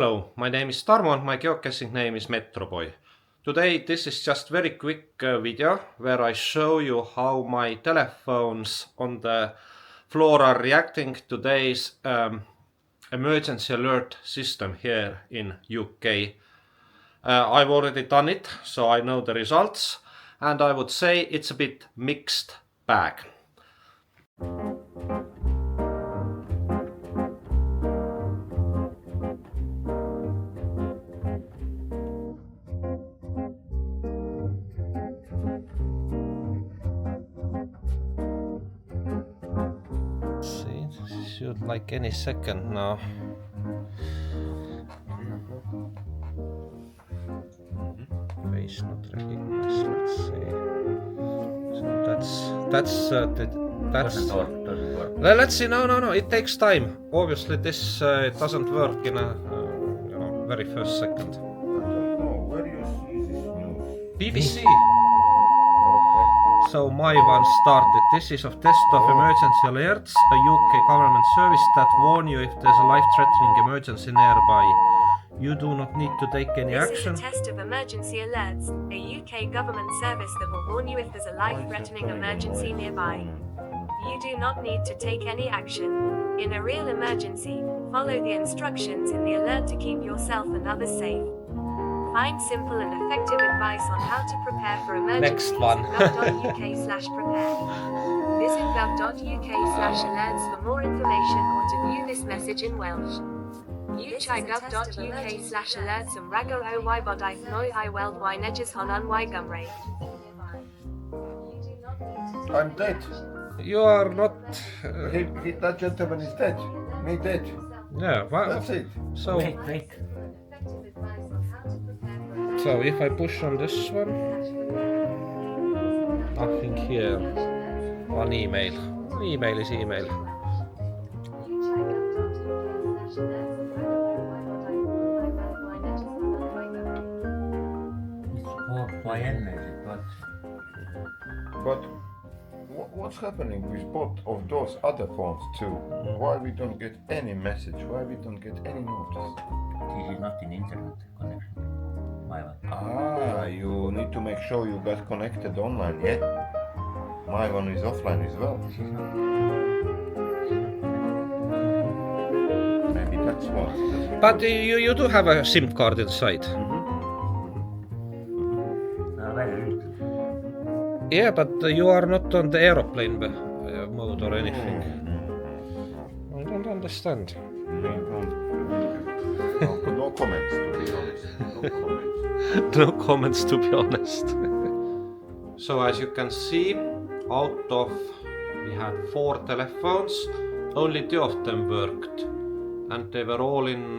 Hello, my name is Tarmo and my geocaching name is Metroboy. Today this is just very quick video where I show you how my telephones on the floor are reacting to today's emergency alert system here in UK. I've already done it, so I know the results, and I would say it's a bit mixed bag. See, this should like any second now. Face not recognized. Let's see. So that's Doesn't work. Let's see. No. It takes time. Obviously, this it doesn't work in a very first second. No, where do you see this news? BBC. Okay. So my one started. This is of test of emergency alerts, a UK government service that warn you if there's a life-threatening emergency nearby. You do not need to take any action. This is a test of emergency alerts, a UK government service that will warn you if there's a life-threatening emergency nearby. You do not need to take any action. In a real emergency, follow the instructions in the alert to keep yourself and others safe. Find simple and effective advice on how to prepare for emergencies Next one. at gov.uk/prepare. Visit gov.uk/alerts for more information or to view this message in Welsh. gov.uk/alerts and rago o wybodaeth noi I weld y neges honon y gymru. I'm dead. You are not. That gentleman is dead. Me dead. Yeah. That's it. So Wait. so if I push on this one, nothing here. One email. Email is email. But what's happening with both of those other phones too? Why we don't get any message? Why we don't get any notice? This is not in internet connection. My one. Ah, you need to make sure you got connected online, yeah? My one is offline as well. Maybe that's why. But you do have a SIM card inside. Very little. Yeah, but you are not on the aeroplane mode or anything. I don't understand. No comments, to be honest. No comments. No comments, to be honest. So as you can see, out of we had 4 telephones, only 2 of them worked, and they were all in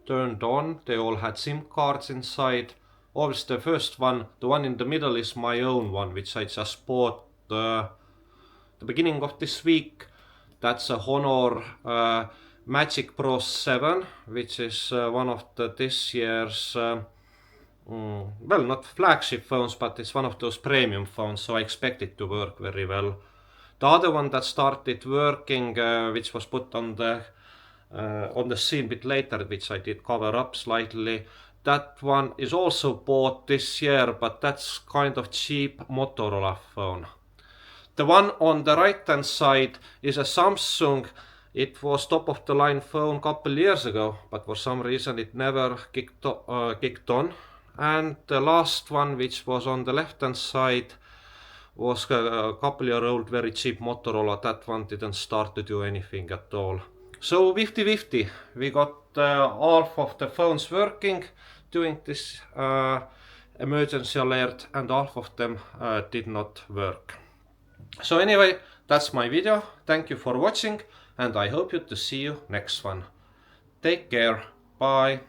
turned on. They all had SIM cards inside. Obviously, the first one, the one in the middle, is my own one, which I just bought the beginning of this week. That's a Honor Magic Pro 7, which is one of this year's, well, not flagship phones, but it's one of those premium phones, so I expect it to work very well. The other one that started working, which was put on the scene a bit later, which I did cover up slightly, that one is also bought this year, but that's kind of cheap Motorola phone. The one on the right hand side is a Samsung. It was top of the line phone a couple years ago, but for some reason it never kicked on. And the last one, which was on the left hand side, was a couple year old very cheap Motorola. That one didn't start to do anything at all. So 50-50, we got half of the phones working, doing this emergency alert, and half of them did not work. So anyway, that's my video. Thank you for watching, and I hope to see you next one. Take care. Bye.